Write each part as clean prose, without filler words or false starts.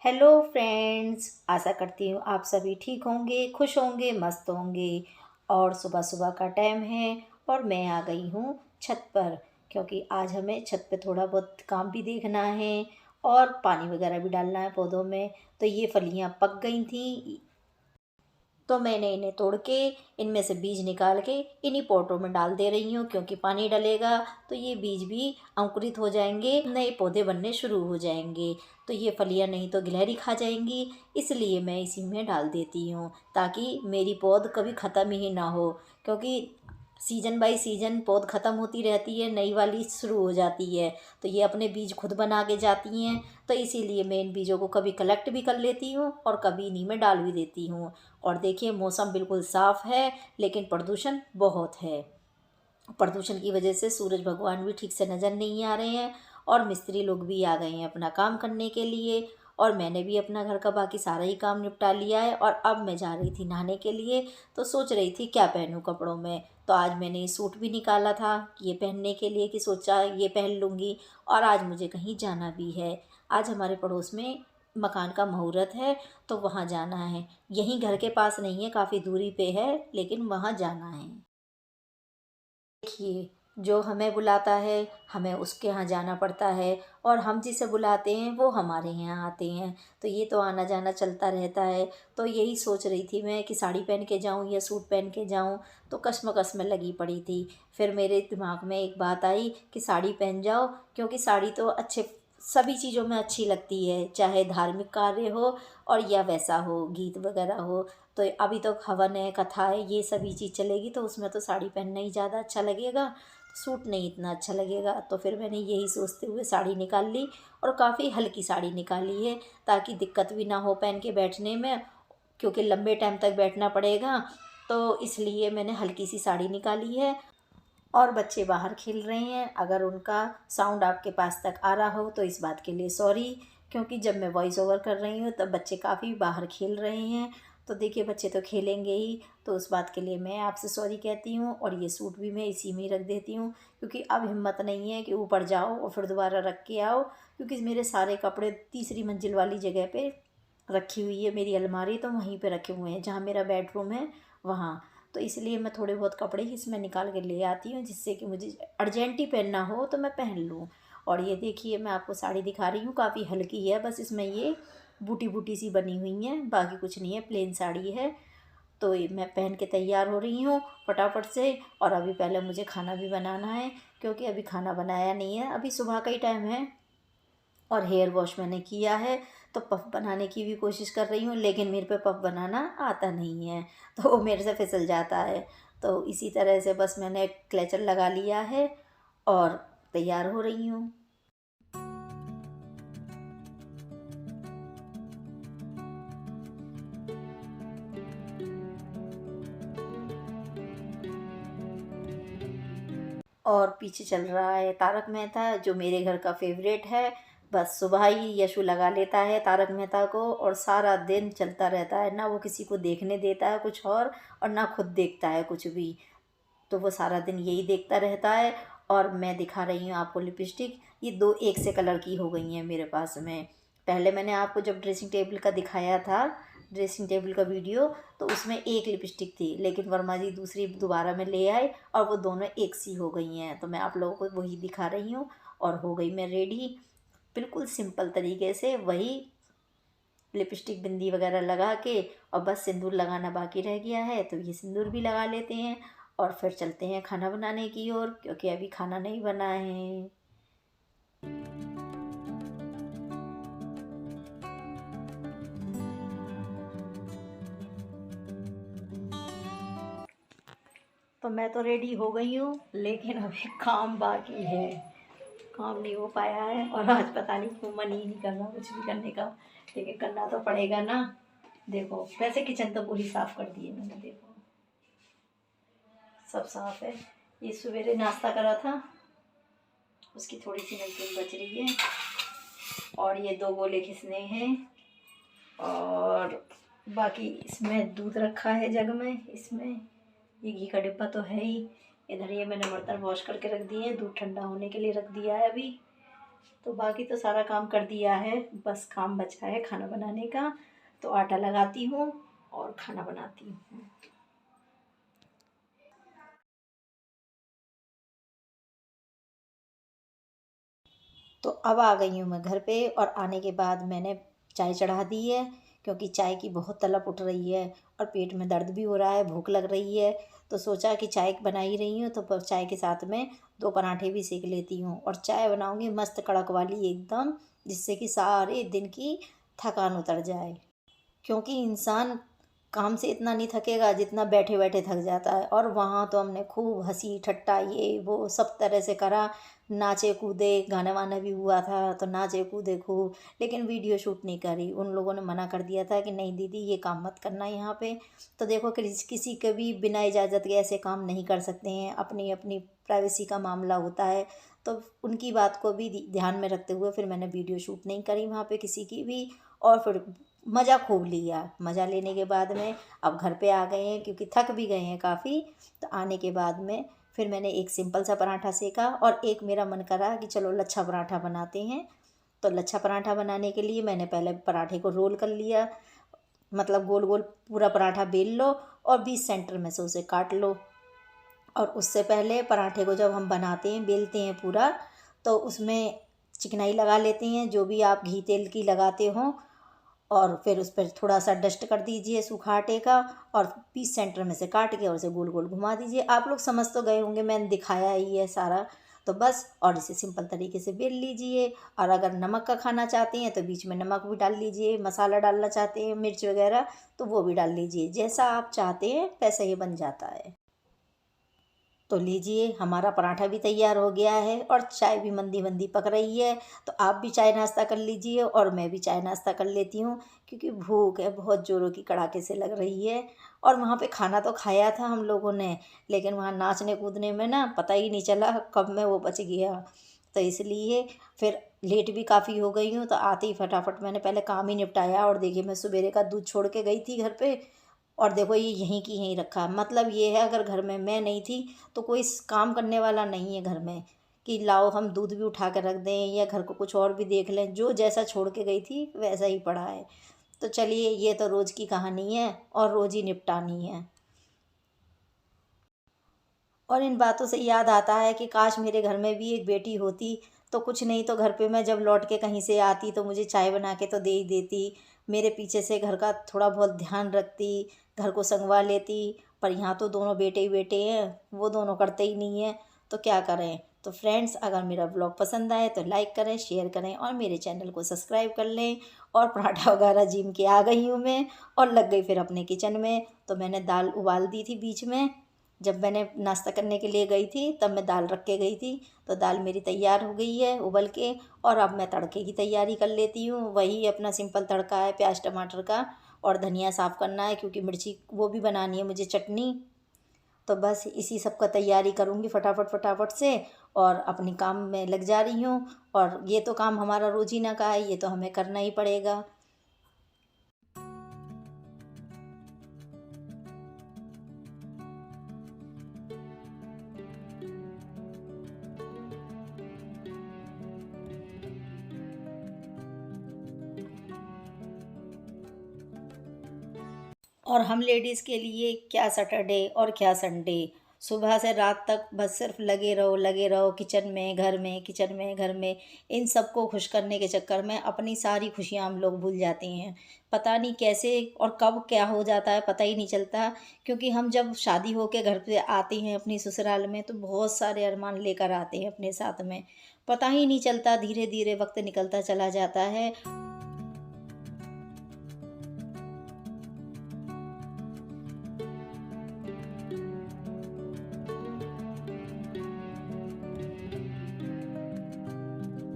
Hello friends, आशा करती हूँ आप सभी ठीक होंगे, खुश होंगे, मस्त होंगे। और सुबह सुबह का टाइम है और मैं आ गई हूँ छत पर, क्योंकि आज हमें छत पे थोड़ा बहुत काम भी देखना है और पानी वगैरह भी डालना है पौधों में। तो ये फलियाँ पक गई थी, तो मैंने इन्हें तोड़ के इनमें से बीज निकाल के इन्हीं पॉटों में डाल दे रही हूँ, क्योंकि पानी डलेगा तो ये बीज भी अंकुरित हो जाएंगे, नए पौधे बनने शुरू हो जाएंगे। तो ये फलियाँ नहीं तो गिलहरी खा जाएंगी, इसलिए मैं इसी में डाल देती हूँ ताकि मेरी पौध कभी ख़त्म ही ना हो। क्योंकि सीजन बाई सीजन पौध ख़त्म होती रहती है, नई वाली शुरू हो जाती है। तो ये अपने बीज खुद बना के जाती हैं, तो इसीलिए मैं इन बीजों को कभी कलेक्ट भी कर लेती हूँ और कभी इन्हीं में डाल भी देती हूँ। और देखिए मौसम बिल्कुल साफ़ है, लेकिन प्रदूषण बहुत है। प्रदूषण की वजह से सूरज भगवान भी ठीक से नज़र नहीं आ रहे हैं और मिस्त्री लोग भी आ गए हैं अपना काम करने के लिए। और मैंने भी अपना घर का बाकी सारा ही काम निपटा लिया है और अब मैं जा रही थी नहाने के लिए। तो सोच रही थी क्या पहनूं कपड़ों में, तो आज मैंने ये सूट भी निकाला था ये पहनने के लिए, कि सोचा ये पहन लूँगी। और आज मुझे कहीं जाना भी है। आज हमारे पड़ोस में मकान का मुहूर्त है, तो वहाँ जाना है। यहीं घर के पास नहीं है, काफ़ी दूरी पे है, लेकिन वहाँ जाना है। देखिए, जो हमें बुलाता है हमें उसके यहाँ जाना पड़ता है, और हम जिसे बुलाते हैं वो हमारे यहाँ आते हैं। तो ये तो आना जाना चलता रहता है। तो यही सोच रही थी मैं कि साड़ी पहन के जाऊँ या सूट पहन के जाऊँ, तो कश्मकश में लगी पड़ी थी। फिर मेरे दिमाग में एक बात आई कि साड़ी पहन जाओ, क्योंकि साड़ी तो अच्छे सभी चीज़ों में अच्छी लगती है, चाहे धार्मिक कार्य हो और या वैसा हो, गीत वगैरह हो। तो अभी तो हवन है, कथा है, ये सभी चीज़ चलेगी, तो उसमें तो साड़ी पहनना ही ज़्यादा अच्छा लगेगा, सूट नहीं इतना अच्छा लगेगा। तो फिर मैंने यही सोचते हुए साड़ी निकाल ली, और काफ़ी हल्की साड़ी निकाली है ताकि दिक्कत भी ना हो पहन के बैठने में, क्योंकि लंबे टाइम तक बैठना पड़ेगा। तो इसलिए मैंने हल्की सी साड़ी निकाली है। और बच्चे बाहर खेल रहे हैं, अगर उनका साउंड आपके पास तक आ रहा हो तो इस बात के लिए सॉरी, क्योंकि जब मैं वॉइस ओवर कर रही हूँ तब बच्चे काफ़ी बाहर खेल रहे हैं। तो देखिए बच्चे तो खेलेंगे ही, तो उस बात के लिए मैं आपसे सॉरी कहती हूँ। और ये सूट भी मैं इसी में ही रख देती हूँ, क्योंकि अब हिम्मत नहीं है कि ऊपर जाओ और फिर दोबारा रख के आओ, क्योंकि मेरे सारे कपड़े तीसरी मंजिल वाली जगह पे रखी हुई है। मेरी अलमारी तो वहीं पे रखे हुए हैं जहाँ मेरा बेडरूम है वहाँ। तो इसलिए मैं थोड़े बहुत कपड़े ही इसमें निकाल के ले आती हूँ, जिससे कि मुझे अर्जेंट ही पहनना हो तो मैं पहन लूँ। और ये देखिए मैं आपको साड़ी दिखा रही हूँ, काफ़ी हल्की है, बस इसमें ये बूटी बूटी सी बनी हुई है, बाकी कुछ नहीं है, प्लेन साड़ी है। तो ये मैं पहन के तैयार हो रही हूँ फटाफट से। और अभी पहले मुझे खाना भी बनाना है, क्योंकि अभी खाना बनाया नहीं है, अभी सुबह का ही टाइम है। और हेयर वॉश मैंने किया है, तो पफ़ बनाने की भी कोशिश कर रही हूँ, लेकिन मेरे पे पफ़ बनाना आता नहीं है, तो वो मेरे से फिसल जाता है। तो इसी तरह से बस मैंने क्लेचर लगा लिया है और तैयार हो रही हूँ। और पीछे चल रहा है तारक मेहता, जो मेरे घर का फेवरेट है। बस सुबह ही यशु लगा लेता है तारक मेहता को, और सारा दिन चलता रहता है, ना वो किसी को देखने देता है कुछ और ना खुद देखता है कुछ भी। तो वो सारा दिन यही देखता रहता है। और मैं दिखा रही हूँ आपको लिपस्टिक, ये दो एक से कलर की हो गई हैं मेरे पास में। पहले मैंने आपको जब ड्रेसिंग टेबल का दिखाया था, ड्रेसिंग टेबल का वीडियो, तो उसमें एक लिपस्टिक थी, लेकिन वर्मा जी दूसरी दोबारा में ले आए और वो दोनों एक सी हो गई हैं। तो मैं आप लोगों को वही दिखा रही हूँ। और हो गई मैं रेडी, बिल्कुल सिंपल तरीके से वही लिपस्टिक बिंदी वगैरह लगा के। और बस सिंदूर लगाना बाकी रह गया है, तो ये सिंदूर भी लगा लेते हैं और फिर चलते हैं खाना बनाने की ओर, क्योंकि अभी खाना नहीं बना है। तो मैं तो रेडी हो गई हूँ, लेकिन अभी काम बाकी है, काम नहीं हो पाया है। और आज पता नहीं क्यों मन ही नहीं कर रहा कुछ भी करने का, लेकिन करना तो पड़ेगा ना। देखो वैसे किचन तो पूरी साफ़ कर दी है मैंने, देखो सब साफ़ है। ये सवेरे नाश्ता करा था, उसकी थोड़ी सी नमकीन बच रही है। और ये दो गोले घिसने हैं, और बाकी इसमें दूध रखा है जग में, इसमें ये घी का डिब्बा तो है ही। इधर ये मैंने बर्तन वॉश करके रख दिए हैं, दूध ठंडा होने के लिए रख दिया है अभी। तो बाकी तो सारा काम कर दिया है, बस काम बचा है खाना बनाने का। तो आटा लगाती हूँ और खाना बनाती हूँ। तो अब आ गई हूँ मैं घर पे, और आने के बाद मैंने चाय चढ़ा दी है, क्योंकि चाय की बहुत तलब उठ रही है और पेट में दर्द भी हो रहा है, भूख लग रही है। तो सोचा कि चाय बना ही रही हूँ तो चाय के साथ में 2 पराठे भी सेक लेती हूँ, और चाय बनाऊँगी मस्त कड़क वाली एकदम, जिससे कि सारे दिन की थकान उतर जाए। क्योंकि इंसान काम से इतना नहीं थकेगा जितना बैठे बैठे थक जाता है। और वहाँ तो हमने खूब हंसी ठट्टा ये वो सब तरह से करा, नाचे कूदे, गाना वाना भी हुआ था तो नाचे कूदे खूब। लेकिन वीडियो शूट नहीं करी, उन लोगों ने मना कर दिया था कि नहीं दीदी ये काम मत करना यहाँ पे। तो देखो किसी के भी बिना इजाज़त के ऐसे काम नहीं कर सकते हैं, अपनी अपनी प्राइवेसी का मामला होता है। तो उनकी बात को भी ध्यान में रखते हुए फिर मैंने वीडियो शूट नहीं करी वहाँ पे किसी की भी। और फिर मज़ा खूब लिया। मज़ा लेने के बाद में अब घर पे आ गए हैं, क्योंकि थक भी गए हैं काफ़ी। तो आने के बाद में फिर मैंने एक सिंपल सा पराठा सेका, और एक मेरा मन करा कि चलो लच्छा पराठा बनाते हैं। तो लच्छा पराठा बनाने के लिए मैंने पहले पराठे को रोल कर लिया, मतलब गोल गोल पूरा पराठा बेल लो और बीच सेंटर में से उसे काट लो। और उससे पहले पराठे को जब हम बनाते हैं, बेलते हैं पूरा, तो उसमें चिकनाई लगा लेते हैं, जो भी आप घी तेल की लगाते हो। और फिर उस पर थोड़ा सा डस्ट कर दीजिए सूखा आटे का, और पीस सेंटर में से काट के और उसे गोल गोल घुमा दीजिए। आप लोग समझ तो गए होंगे, मैंने दिखाया ही है सारा। तो बस, और इसे सिंपल तरीके से बेल लीजिए। और अगर नमक का खाना चाहते हैं तो बीच में नमक भी डाल लीजिए, मसाला डालना चाहते हैं मिर्च वगैरह तो वो भी डाल लीजिए, जैसा आप चाहते हैं वैसा ही बन जाता है। तो लीजिए हमारा पराठा भी तैयार हो गया है, और चाय भी मंदी मंदी पक रही है। तो आप भी चाय नाश्ता कर लीजिए, और मैं भी चाय नाश्ता कर लेती हूँ, क्योंकि भूख है बहुत ज़ोरों की, कड़ाके से लग रही है। और वहाँ पे खाना तो खाया था हम लोगों ने, लेकिन वहाँ नाचने कूदने में ना पता ही नहीं चला कब में वो बच गया। तो इसलिए फिर लेट भी काफ़ी हो गई हूँ। तो आते ही फटाफट मैंने पहले काम ही निपटाया, और देखिए मैं सवेरे का दूध छोड़ के गई थी घर पे, और देखो ये यहीं की यहीं रखा। मतलब ये है, अगर घर में मैं नहीं थी तो कोई काम करने वाला नहीं है घर में, कि लाओ हम दूध भी उठा कर रख दें या घर को कुछ और भी देख लें। जो जैसा छोड़ के गई थी वैसा ही पड़ा है। तो चलिए, ये तो रोज़ की कहानी है और रोज़ ही निपटानी है। और इन बातों से याद आता है कि काश मेरे घर में भी एक बेटी होती, तो कुछ नहीं तो घर पे मैं जब लौट के कहीं से आती तो मुझे चाय बना के तो दे ही देती, मेरे पीछे से घर का थोड़ा बहुत ध्यान रखती, घर को संगवा लेती। पर यहाँ तो दोनों बेटे ही बेटे हैं, वो दोनों करते ही नहीं हैं, तो क्या करें। तो फ्रेंड्स, अगर मेरा ब्लॉग पसंद आए तो लाइक करें, शेयर करें, और मेरे चैनल को सब्सक्राइब कर लें। और पराठा वगैरह जिम के आ गई हूँ मैं, और लग गई फिर अपने किचन में। तो मैंने दाल उबाल दी थी बीच में, जब मैंने नाश्ता करने के लिए गई थी तब मैं दाल रख के गई थी। तो दाल मेरी तैयार हो गई है उबल के। और अब मैं तड़के की तैयारी कर लेती हूँ। वही अपना सिंपल तड़का है, प्याज टमाटर का, और धनिया साफ़ करना है, क्योंकि मिर्ची वो भी बनानी है मुझे, चटनी। तो बस इसी सब का तैयारी करूँगी फटाफट फटाफट से, और अपनी काम में लग जा रही हूँ। और ये तो काम हमारा रोजीना का है, ये तो हमें करना ही पड़ेगा। और हम लेडीज़ के लिए क्या सैटरडे और क्या संडे, सुबह से रात तक बस सिर्फ लगे रहो किचन में घर में, किचन में घर में। इन सबको खुश करने के चक्कर में अपनी सारी खुशियां हम लोग भूल जाते हैं। पता नहीं कैसे और कब क्या हो जाता है, पता ही नहीं चलता। क्योंकि हम जब शादी होके घर पे आते हैं अपनी ससुराल में, तो बहुत सारे अरमान लेकर आते हैं अपने साथ में। पता ही नहीं चलता, धीरे धीरे वक्त निकलता चला जाता है।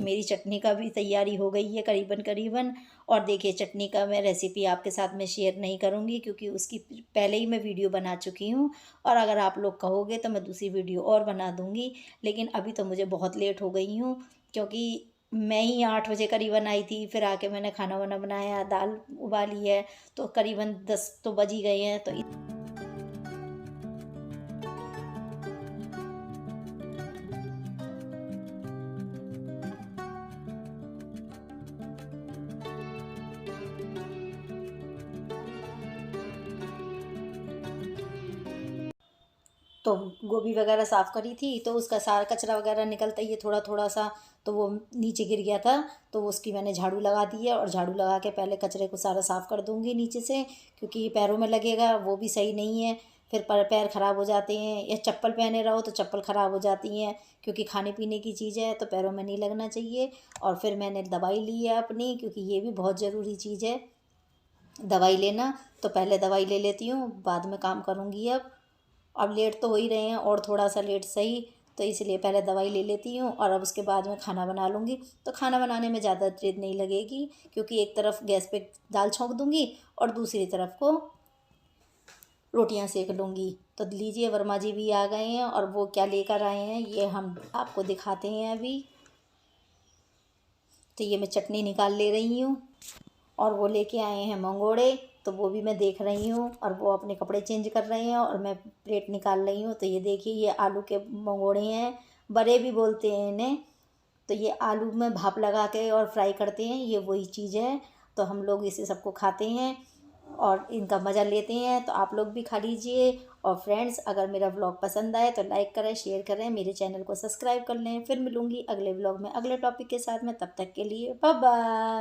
मेरी चटनी का भी तैयारी हो गई है करीबन करीबन। और देखिए, चटनी का मैं रेसिपी आपके साथ में शेयर नहीं करूँगी, क्योंकि उसकी पहले ही मैं वीडियो बना चुकी हूँ। और अगर आप लोग कहोगे तो मैं दूसरी वीडियो और बना दूँगी। लेकिन अभी तो मुझे बहुत लेट हो गई हूँ, क्योंकि मैं ही 8 बजे करीबन आई थी, फिर आके मैंने खाना वाना बनाया, दाल उबाली है, तो करीबन 10 तो बज ही गए हैं। तो तो गोभी वगैरह साफ़ करी थी, तो उसका सारा कचरा वगैरह निकलता ही है थोड़ा थोड़ा सा, तो वो नीचे गिर गया था। तो उसकी मैंने झाड़ू लगा दी है, और झाड़ू लगा के पहले कचरे को सारा साफ़ कर दूँगी नीचे से, क्योंकि ये पैरों में लगेगा वो भी सही नहीं है। फिर पर पैर ख़राब हो जाते हैं, या चप्पल पहने रहो तो चप्पल ख़राब हो जाती हैं, क्योंकि खाने पीने की चीज़ है तो पैरों में नहीं लगना चाहिए। और फिर मैंने दवाई ली है अपनी, क्योंकि ये भी बहुत ज़रूरी चीज़ है दवाई लेना। तो पहले दवाई ले लेती हूँ, बाद में काम करूँगी अब लेट तो हो ही रहे हैं, और थोड़ा सा लेट सही, तो इसलिए पहले दवाई ले लेती हूँ, और अब उसके बाद में खाना बना लूँगी। तो खाना बनाने में ज़्यादा देर नहीं लगेगी, क्योंकि एक तरफ गैस पे दाल छोंक दूँगी और दूसरी तरफ को रोटियां सेक लूँगी। तो लीजिए, वर्मा जी भी आ गए हैं, और वो क्या लेकर आए हैं ये हम आपको दिखाते हैं अभी। तो ये मैं चटनी निकाल ले रही हूँ, और वो लेके आए हैं मंगोड़े, तो वो भी मैं देख रही हूँ, और वो अपने कपड़े चेंज कर रहे हैं, और मैं प्लेट निकाल रही हूँ। तो ये देखिए, ये आलू के मंगोड़े हैं, बड़े भी बोलते हैं इन्हें। तो ये आलू में भाप लगा के और फ्राई करते हैं, ये वही चीज़ है। तो हम लोग इसे सबको खाते हैं और इनका मज़ा लेते हैं, तो आप लोग भी खा लीजिए। और फ्रेंड्स, अगर मेरा व्लॉग पसंद आए तो लाइक करें, शेयर करें, मेरे चैनल को सब्सक्राइब कर लें। फिर मिलूँगी अगले व्लॉग में अगले टॉपिक के साथ में, तब तक के लिए बाय बाय।